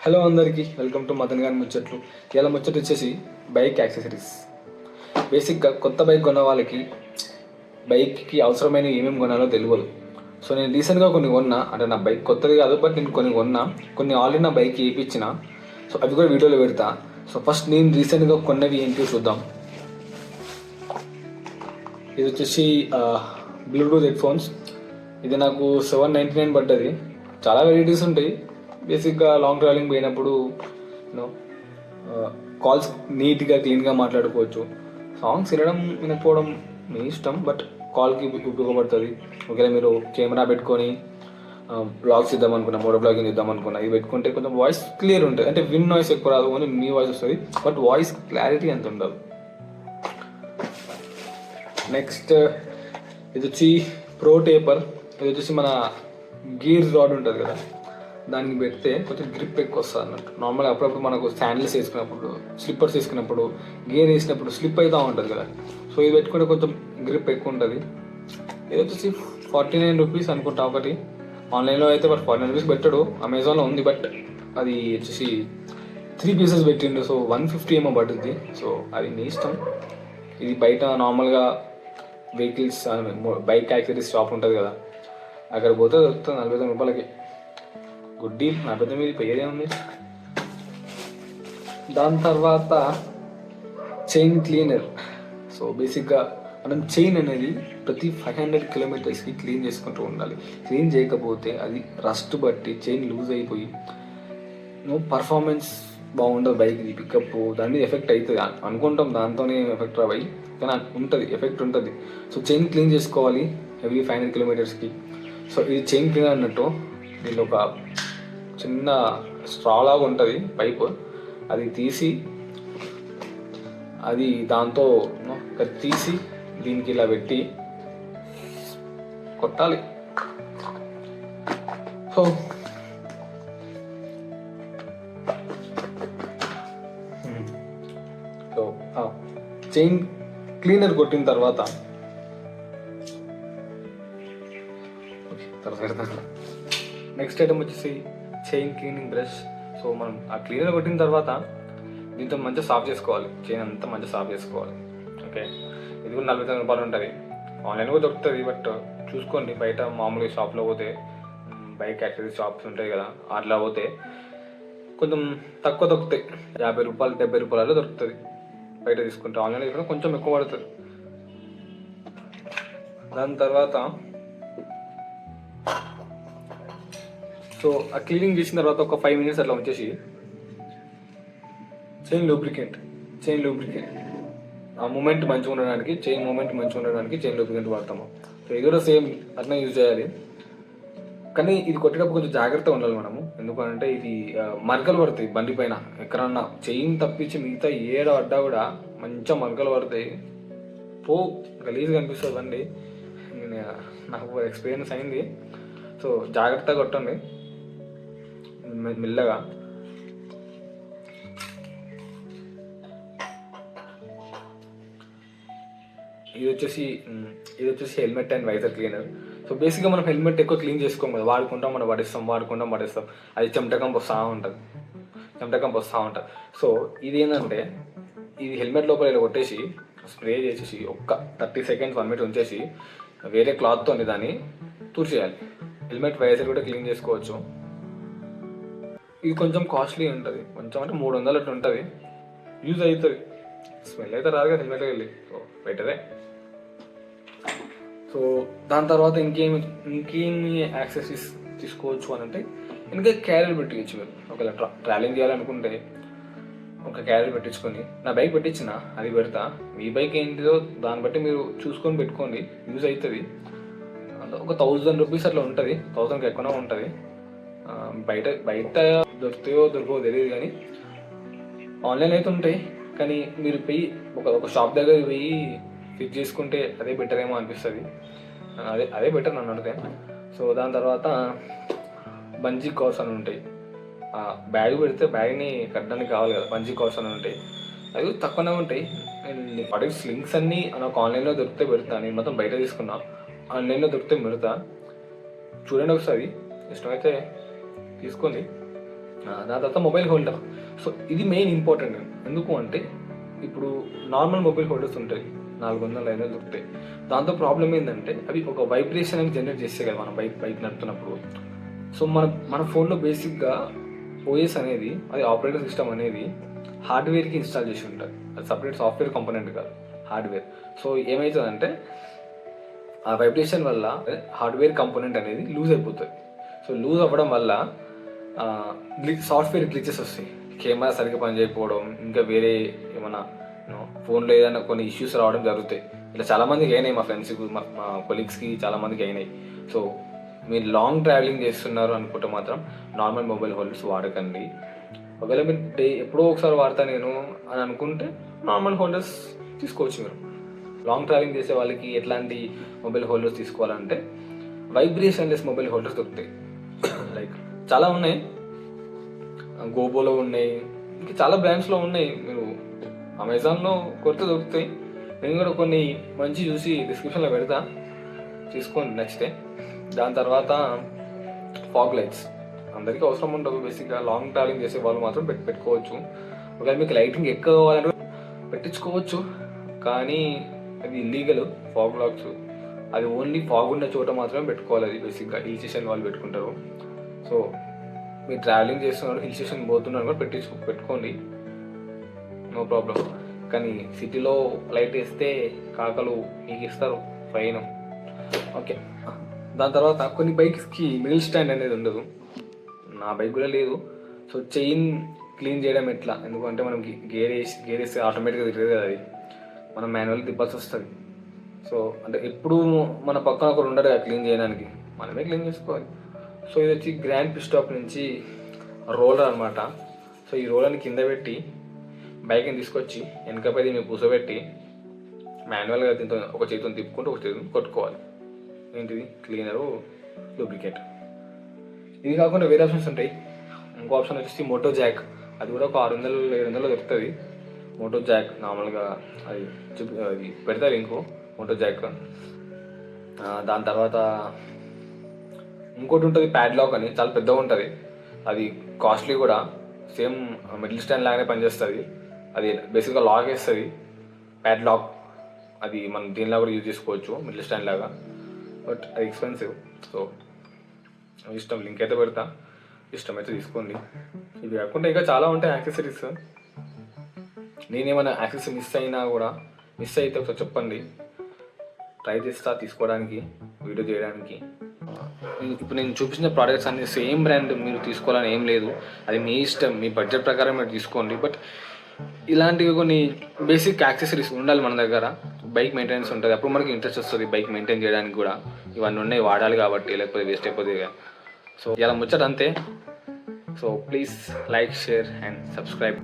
Hello అందరికీ, welcome to Madan గారి ముచ్చట్లు. ఇలా ముచ్చట వచ్చేసి బైక్ యాక్సెసరీస్. బేసిక్గా కొత్త బైక్ కొన్న వాళ్ళకి బైక్కి అవసరమైన ఏమేమి కొనాలో తెలియదు. సో నేను రీసెంట్గా కొన్ని కొన్నా, అంటే నా బైక్ కొత్తది కాదు, బట్ నేను కొన్ని కొన్నా, కొన్ని ఆల్రెడీ నా బైక్ వేయించిన. సో అవి కూడా వీడియోలో పెడతా. సో ఫస్ట్ నేను రీసెంట్గా కొన్నవి ఏంటి చూద్దాం. ఇది వచ్చేసి బ్లూటూత్ హెడ్ ఫోన్స్. ఇది నాకు $799 పడ్డది. చాలా వెరైటీస్ ఉంటాయి. బేసిక్గా లాంగ్ ట్రావెలింగ్ పోయినప్పుడు కాల్స్ నీట్గా క్లీన్గా మాట్లాడుకోవచ్చు. సాంగ్స్ వినకపోవడం మీ ఇష్టం, బట్ కాల్కి ఉపయోగపడుతుంది. ఒకవేళ మీరు కెమెరా పెట్టుకొని బ్లాగ్స్ ఇద్దామనుకున్నా, మోటో బ్లాగింగ్ ఇద్దామనుకున్నా, ఇది పెట్టుకుంటే కొంచెం వాయిస్ క్లియర్ ఉంటుంది. అంటే విన్ నాయిస్ ఎక్కువ రాదు, కానీ మీ వాయిస్ వస్తుంది, బట్ వాయిస్ క్లారిటీ అంత ఉండదు. నెక్స్ట్ ఇది వచ్చి ప్రో టేపర్. ఇది వచ్చేసి మన గీర్ రాడ్ ఉంటుంది కదా, దానికి పెడితే కొంచెం గ్రిప్ ఎక్కువ వస్తుంది అన్నట్టు. నార్మల్గా అప్పుడప్పుడు మనకు శాండిల్స్ వేసుకున్నప్పుడు, స్లిప్పర్స్ వేసుకున్నప్పుడు, గేర్ వేసినప్పుడు స్లిప్ అవుతూ ఉంటుంది కదా. సో ఇది పెట్టుకుంటే కొంచెం గ్రిప్ ఎక్కువ ఉంటుంది. ఇది వచ్చేసి ₹49 అనుకుంటా ఒకటి. ఆన్లైన్లో అయితే బట్ ₹49 పెట్టాడు. అమెజాన్లో ఉంది, బట్ అది వచ్చేసి 3 pieces పెట్టిండు. సో 150 ఏమో పడుతుంది. సో అది మీ ఇష్టం. ఇది బయట నార్మల్గా వెహికల్స్ బైక్ యాక్సెసరీస్ షాప్ ఉంటుంది కదా, అక్కడ పోతే దొరుకుతుంది ₹49. Good deal. నా పెద్ద మీద పేరే ఉంది. దాని తర్వాత చైన్ క్లీనర్. సో బేసిక్గా మనం చైన్ అనేది ప్రతి 500 kilometers క్లీన్ చేసుకుంటూ ఉండాలి. క్లీన్ చేయకపోతే అది రస్ట్ బట్టి చైన్ లూజ్ అయిపోయి పర్ఫార్మెన్స్ బాగుండదు. బైక్ది పికప్ దాని మీద ఎఫెక్ట్ అవుతుంది అనుకుంటాం, దాంతోనే ఎఫెక్ట్ రావాలి, కానీ ఉంటుంది, ఎఫెక్ట్ ఉంటుంది. సో చైన్ క్లీన్ చేసుకోవాలి ఎవ్రీ 500 kilometers. సో ఇది చైన్ క్లీనర్ అన్నట్టు. దీనిలో ఒక చిన్న స్ట్రా లాగా ఉంటుంది పైప్, అది తీసి అది దాంతో తీసి దీనికి ఇలా పెట్టి కొట్టాలి. సో చైన్ క్లీనర్ కొట్టిన తర్వాత నెక్స్ట్ ఐటమ్ వచ్చేసి చైన్ క్లీనింగ్ బ్రష్. సో మనం ఆ క్లీనర్ కొట్టిన తర్వాత దీంతో మంచిగా సాఫ్ చేసుకోవాలి, చైన్ అంతా మంచిగా సాఫ్ చేసుకోవాలి. ఓకే, ఇది కూడా ₹49 ఉంటుంది. ఆన్లైన్ కూడా దొరుకుతుంది, బట్ చూసుకోండి. బయట మామూలుగా షాప్లో పోతే, బైక్ యాక్సెసరీస్ షాప్స్ ఉంటాయి కదా, అట్లా పోతే కొంచెం తక్కువ దొరుకుతాయి. ₹50, ₹70 దొరుకుతుంది బయట తీసుకుంటే. ఆన్లైన్లో తీసుకుంటే కొంచెం ఎక్కువ పడుతుంది. దాని తర్వాత సో ఆ క్లీనింగ్ చేసిన తర్వాత ఒక 5 minutes అట్లా వచ్చేసి చైన్ లూబ్రికెంట్ ఆ మూమెంట్ మంచిగా ఉండడానికి, చైన్ మూమెంట్ మంచిగా ఉండడానికి చైన్ లూబ్రికెంట్ వాడతాము. సో ఇది కూడా సేమ్ అట్లా యూజ్ చేయాలి, కానీ ఇది కొట్టేటప్పుడు కొంచెం జాగ్రత్తగా ఉండాలి మనము. ఎందుకంటే ఇది మరకలు పడతాయి బండి పైన. ఎక్కడన్నా చైన్ తప్పించి మిగతా ఏడ పడ్డా కూడా మంచిగా మరకలు పడతాయి. గలీజ్గా అనిపిస్తుంది బండి. నాకు ఎక్స్పీరియన్స్ అయింది. సో జాగ్రత్తగా కొట్టండి మెల్లగా. ఇది వచ్చేసి helmet and visor cleaner. So బేసిక్గా మనం హెల్మెట్ ఎక్కువ క్లీన్ చేసుకోం కదా, వాడుకుంటాం పడేస్తాం. అది చెమటకంపు వస్తూ ఉంటుంది. సో ఇది ఏంటంటే, ఇది హెల్మెట్ లోపల ఇలా కొట్టేసి స్ప్రే చేసేసి ఒక్క 30 seconds 1 minute ఉంచేసి వేరే క్లాత్తో దాన్ని తుడిచేయాలి. హెల్మెట్ వైజర్ కూడా క్లీన్ చేసుకోవచ్చు. ఇది కొంచెం కాస్ట్లీ ఉంటుంది, కొంచెం అంటే $300 అట్లా ఉంటుంది. యూజ్ అవుతుంది, స్మెల్ అయితే రాదు కదా హెల్మెట్కి వెళ్ళి. సో బెటరే. సో దాని తర్వాత ఇంకేమి యాక్సెసరీస్ తీసుకోవచ్చు అని అంటే, ఇంకా క్యారియర్ పెట్టించు. మీరు ఒకవేళ ట్రావెలింగ్ చేయాలనుకుంటే ఒక క్యారియర్ పెట్టించుకొని, నా బైక్ పెట్టించిన అది పెడతా. మీ బైక్ ఏంటిదో దాన్ని బట్టి మీరు చూసుకొని పెట్టుకోండి, యూజ్ అవుతుంది. ఒక ₹1000 అట్లా ఉంటుంది, 1000కి ఎక్కువనే ఉంటుంది. బయట దొరుకుతాయో దొరకవో తెలియదు, కానీ ఆన్లైన్ అయితే ఉంటాయి. కానీ మీరు ఒక షాప్ దగ్గర పోయి ఫిక్స్ చేసుకుంటే అదే బెటర్ ఏమో అనిపిస్తుంది. అదే బెటర్ నన్ను అడిగితే. సో దాని తర్వాత బంజీ కార్డ్స్ అని ఉంటాయి. బ్యాగ్ పెడితే బ్యాగ్ని కట్టడానికి కావాలి కదా, బంజీ కార్డ్స్ అని ఉంటాయి. అవి తక్కువనే ఉంటాయి. వాటి స్లింగ్స్ అన్నీ నాకు ఆన్లైన్లో దొరికితే పెడతా. నేను మొత్తం బయట తీసుకున్నా, ఆన్లైన్లో దొరికితే పెడతా. చూడండి ఒకసారి, ఇష్టమైతే తీసుకోండి. దాని తర్వాత మొబైల్ హోల్డర్. సో ఇది మెయిన్ ఇంపార్టెంట్. ఎందుకు అంటే ఇప్పుడు నార్మల్ మొబైల్ హోల్డర్స్ ఉంటాయి, 400-500 దొరుకుతాయి. దాంతో ప్రాబ్లం ఏంటంటే అవి ఒక వైబ్రేషన్ అని జనరేట్ చేస్తాయి కదా మనం బైక్ నడుపుతున్నప్పుడు. సో మన ఫోన్లో బేసిక్గా ఓఎస్ అనేది, అది ఆపరేటింగ్ సిస్టమ్ అనేది హార్డ్వేర్కి ఇన్స్టాల్ చేసి ఉంటుంది. అది సపరేట్ సాఫ్ట్వేర్ కంపోనెంట్ కాదు, హార్డ్వేర్. సో ఏమవుతుందంటే ఆ వైబ్రేషన్ వల్ల హార్డ్వేర్ కంపోనెంట్ అనేది లూజ్ అయిపోతుంది. సో లూజ్ అవ్వడం వల్ల సాఫ్ట్వేర్ గ్లిచెస్ వస్తాయి, కెమెరా సరిగ్గా పనిచేయకపోవడం, ఇంకా వేరే ఏమైనా ఫోన్లో ఏదైనా కొన్ని ఇష్యూస్ రావడం జరుగుతాయి. ఇలా చాలామందికి అయినాయి, మా ఫ్రెండ్స్కి, మా కొలీగ్స్కి చాలామందికి అయినాయి. సో మీరు లాంగ్ ట్రావెలింగ్ చేస్తున్నారు అనుకుంటే మాత్రం నార్మల్ మొబైల్ హోల్డర్స్ వాడకండి. ఒకవేళ మీరు ఎప్పుడో ఒకసారి వాడతా నేను అని అనుకుంటే నార్మల్ హోల్డర్స్ తీసుకోవచ్చు. మీరు లాంగ్ ట్రావెలింగ్ చేసే వాళ్ళకి ఎట్లాంటి మొబైల్ హోల్డర్స్ తీసుకోవాలంటే వైబ్రేషన్లెస్ మొబైల్ హోల్డర్స్ దొరుకుతాయి. లైక్ చాలా ఉన్నాయి, గోబోలో ఉన్నాయి, ఇంకా చాలా బ్రాండ్స్లో ఉన్నాయి. మీరు అమెజాన్లో కొత్త దొరుకుతాయి. నేను కూడా కొన్ని మంచి చూసి డిస్క్రిప్షన్లో పెడతా, తీసుకోండి నచ్చితే. దాని తర్వాత ఫాగ్ లైట్స్ అందరికీ అవసరం ఉండదు. బేసిక్గా లాంగ్ ట్రావెలింగ్ చేసే వాళ్ళు మాత్రం పెట్టుకోవచ్చు. ఒకవేళ మీకు లైటింగ్ ఎక్కువ కావాలంటే పెట్టించుకోవచ్చు, కానీ అది ఇల్లీగల్. ఫాగ్ లాక్స్ అది ఓన్లీ ఫాగ్ ఉన్న చోట మాత్రమే పెట్టుకోవాలి. అది బేసిక్గా హిల్ స్టేషన్ వాళ్ళు పెట్టుకుంటారు. సో మీరు ట్రావెలింగ్ చేస్తున్నారు, హిల్ స్టేషన్ పోతున్నారు కూడా పెట్టుకోండి, నో ప్రాబ్లం. కానీ సిటీలో లైట్ వేస్తే కాకలు మీకు ఇస్తారు ఫైన్. ఓకే. దాని తర్వాత కొన్ని బైక్స్కి మిడిల్ స్టాండ్ అనేది ఉండదు, నా బైక్ కూడా లేదు. సో చైన్ క్లీన్ చేయడం ఎట్లా, ఎందుకంటే మనం గేర్ వేస్తే ఆటోమేటిక్గా తిరగదు కదా, అది మనం మాన్యువల్ తిప్పాల్సి వస్తుంది. సో అంటే ఎప్పుడు మన పక్కన ఒకరు ఉండరు కదా క్లీన్ చేయడానికి, మనమే క్లీన్ చేసుకోవాలి. సో ఇది వచ్చి గ్రాండ్ పిస్టాప్ నుంచి రోలర్ అనమాట. సో ఈ రోలర్ని కింద పెట్టి బైక్ని తీసుకొచ్చి వెనకపై మీరు కూర్చోబెట్టి మాన్యువల్గా దీంతో ఒక చేతితో తిప్పుకుంటూ ఒక చేతితో కొట్టుకోవాలి. ఏంటిది క్లీనరు, లూబ్రికేట్. ఇది కాకుండా వేరే ఆప్షన్స్ ఉంటాయి. ఇంకో ఆప్షన్ వచ్చేసి మోటో జాక్, అది కూడా ఒక 600-700 దొరుకుతుంది. మోటో జాక్ నార్మల్గా అది పెడతారు ఇంకో మోటో జాక్. దాని తర్వాత ఇంకోటి ఉంటుంది ప్యాడ్లాక్ అని, చాలా పెద్దగా ఉంటుంది, అది కాస్ట్లీ కూడా. సేమ్ మిడిల్ స్టాండ్ లాగానే పనిచేస్తుంది. అది బేసిక్గా లాక్ వేస్తుంది, ప్యాడ్లాక్. అది మనం దీనిలా కూడా యూజ్ చేసుకోవచ్చు మిడిల్ స్టాండ్ లాగా, బట్ అది ఎక్స్పెన్సివ్. సో ఇష్టం, లింక్ అయితే పెడతా, ఇష్టమైతే తీసుకోండి. ఇవి కాకుండా ఇంకా చాలా ఉంటాయి యాక్సెసరీస్. నేనేమైనా యాక్సెసరీ మిస్ అయితే ఒకసారి చెప్పండి, ట్రై చేస్తా తీసుకోవడానికి, వీడియో చేయడానికి. ఇప్పుడు నేను చూపించిన ప్రోడక్ట్స్ అన్ని సేమ్ బ్రాండ్ మీరు తీసుకోవాలని ఏం లేదు, అది మీ ఇష్టం, మీ బడ్జెట్ ప్రకారం మీరు తీసుకోండి. బట్ ఇలాంటివి కొన్ని బేసిక్ యాక్సెసరీస్ ఉండాలి మన దగ్గర. బైక్ మెయింటెనెన్స్ ఉంటుంది, అప్పుడు మనకి ఇంట్రెస్ట్ వస్తుంది బైక్ మెయింటైన్ చేయడానికి కూడా. ఇవన్నీ ఉన్నాయి, వాడాలి కాబట్టి, లేకపోతే వేస్ట్ అయిపోతుంది. సో ఇలా ముచ్చట అంతే. So please like, share and subscribe.